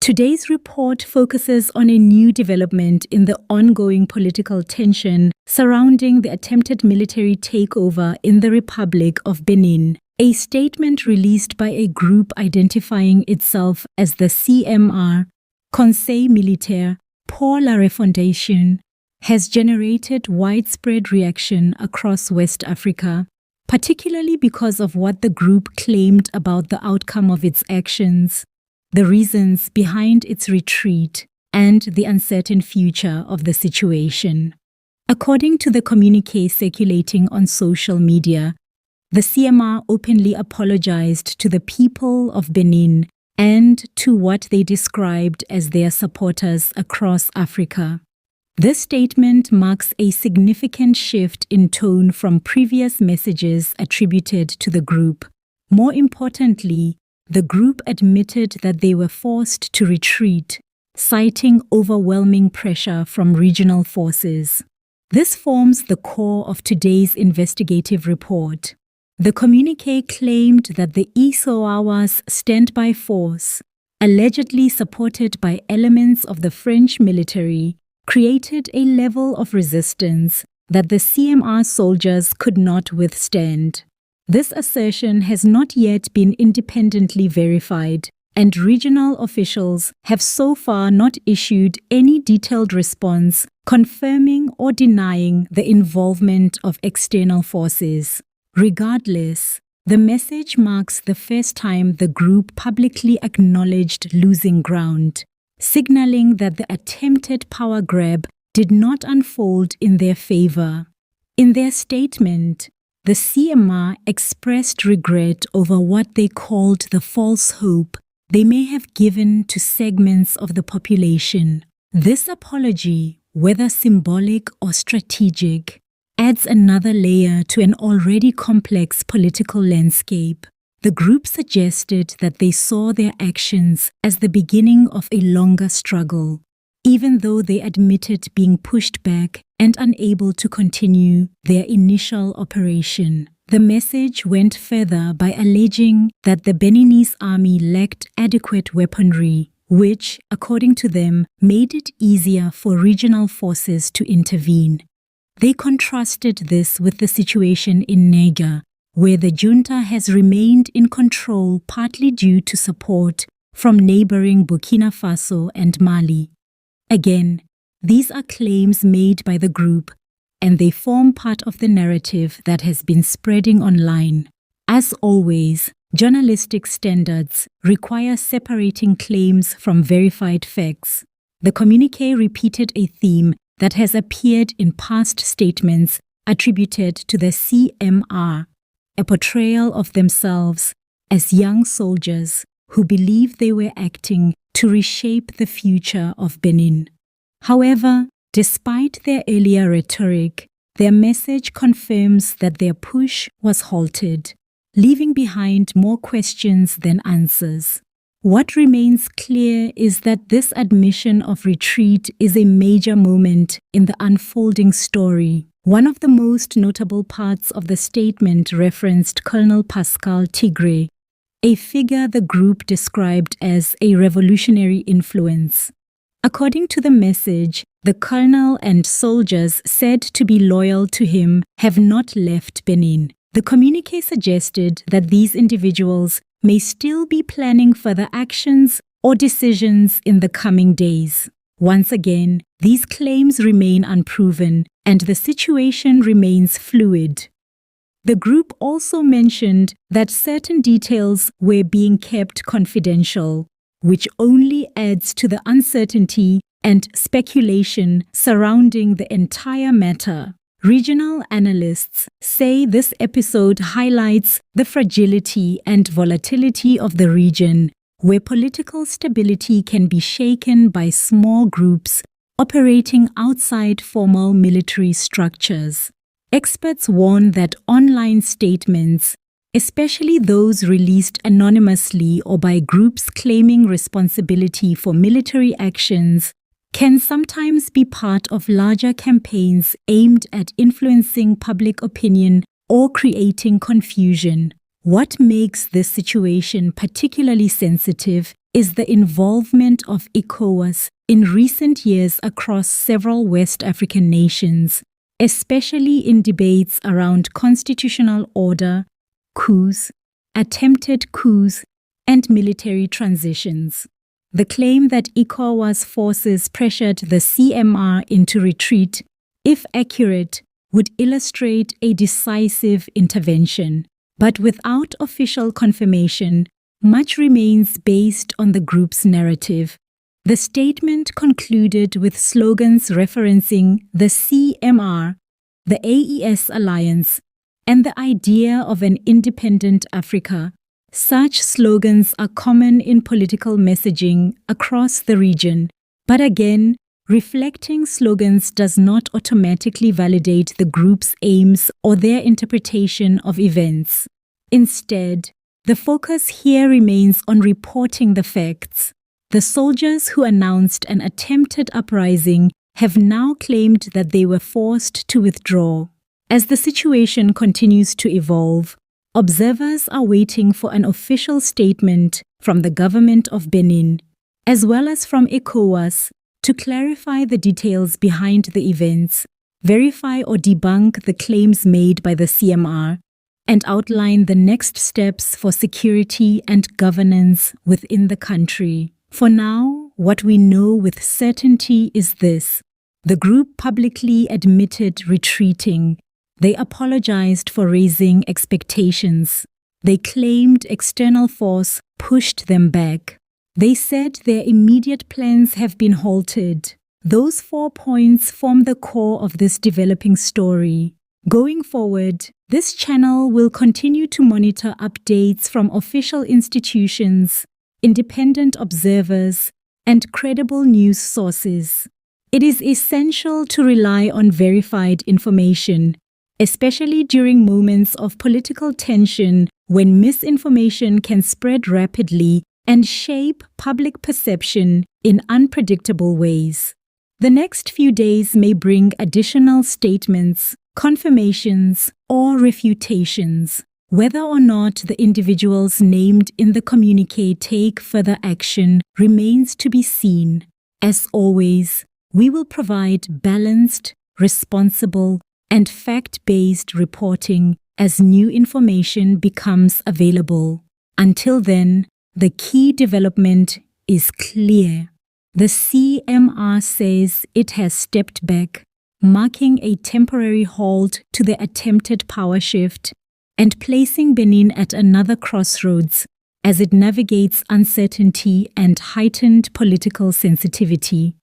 Today's report focuses on a new development in the ongoing political tension surrounding the attempted military takeover in the Republic of Benin. A statement released by a group identifying itself as the CMR, Conseil Militaire pour la Refondation, has generated widespread reaction across West Africa, particularly because of what the group claimed about the outcome of its actions, the reasons behind its retreat, and the uncertain future of the situation. According to the communiqué circulating on social media, the CMR openly apologized to the people of Benin and to what they described as their supporters across Africa. This statement marks a significant shift in tone from previous messages attributed to the group. More importantly, the group admitted that they were forced to retreat, citing overwhelming pressure from regional forces. This forms the core of today's investigative report. The communiqué claimed that the ECOWAS standby force, allegedly supported by elements of the French military, created a level of resistance that the CMR soldiers could not withstand. This assertion has not yet been independently verified, and regional officials have so far not issued any detailed response confirming or denying the involvement of external forces. Regardless, the message marks the first time the group publicly acknowledged losing ground, signaling that the attempted power grab did not unfold in their favor. In their statement, the CMR expressed regret over what they called the false hope they may have given to segments of the population. This apology, whether symbolic or strategic, adds another layer to an already complex political landscape. The group suggested that they saw their actions as the beginning of a longer struggle, even though they admitted being pushed back and unable to continue their initial operation. The message went further by alleging that the Beninese army lacked adequate weaponry, which, according to them, made it easier for regional forces to intervene. They contrasted this with the situation in Niger, where the junta has remained in control partly due to support from neighboring Burkina Faso and Mali. Again, these are claims made by the group, and they form part of the narrative that has been spreading online. As always, journalistic standards require separating claims from verified facts. The communiqué repeated a theme that has appeared in past statements attributed to the CMR, a portrayal of themselves as young soldiers who believed they were acting to reshape the future of Benin. However, despite their earlier rhetoric, their message confirms that their push was halted, leaving behind more questions than answers. What remains clear is that this admission of retreat is a major moment in the unfolding story. One of the most notable parts of the statement referenced Colonel Pascal Tigri, a figure the group described as a revolutionary influence. According to the message, the colonel and soldiers said to be loyal to him have not left Benin. The communiqué suggested that these individuals may still be planning further actions or decisions in the coming days. Once again, these claims remain unproven and the situation remains fluid. The group also mentioned that certain details were being kept confidential, which only adds to the uncertainty and speculation surrounding the entire matter. Regional analysts say this episode highlights the fragility and volatility of the region, where political stability can be shaken by small groups operating outside formal military structures. Experts warn that online statements, especially those released anonymously or by groups claiming responsibility for military actions, can sometimes be part of larger campaigns aimed at influencing public opinion or creating confusion. What makes this situation particularly sensitive is the involvement of ECOWAS in recent years across several West African nations, especially in debates around constitutional order, coups, attempted coups, and military transitions. The claim that ECOWAS forces pressured the CMR into retreat, if accurate, would illustrate a decisive intervention. But without official confirmation, much remains based on the group's narrative. The statement concluded with slogans referencing the CMR, the AES alliance, and the idea of an independent Africa. Such slogans are common in political messaging across the region, but again, reflecting slogans does not automatically validate the group's aims or their interpretation of events. Instead, the focus here remains on reporting the facts. The soldiers who announced an attempted uprising have now claimed that they were forced to withdraw. As the situation continues to evolve, observers are waiting for an official statement from the government of Benin, as well as from ECOWAS, to clarify the details behind the events, verify or debunk the claims made by the CMR, and outline the next steps for security and governance within the country. For now, what we know with certainty is this: the group publicly admitted retreating. They apologized for raising expectations. They claimed external force pushed them back. They said their immediate plans have been halted. Those 4 points form the core of this developing story. Going forward, this channel will continue to monitor updates from official institutions, independent observers, and credible news sources. It is essential to rely on verified information, especially during moments of political tension when misinformation can spread rapidly and shape public perception in unpredictable ways. The next few days may bring additional statements, confirmations, or refutations. Whether or not the individuals named in the communiqué take further action remains to be seen. As always, we will provide balanced, responsible, and fact-based reporting as new information becomes available. Until then, the key development is clear. The CMR says it has stepped back, marking a temporary halt to the attempted power shift and placing Benin at another crossroads as it navigates uncertainty and heightened political sensitivity.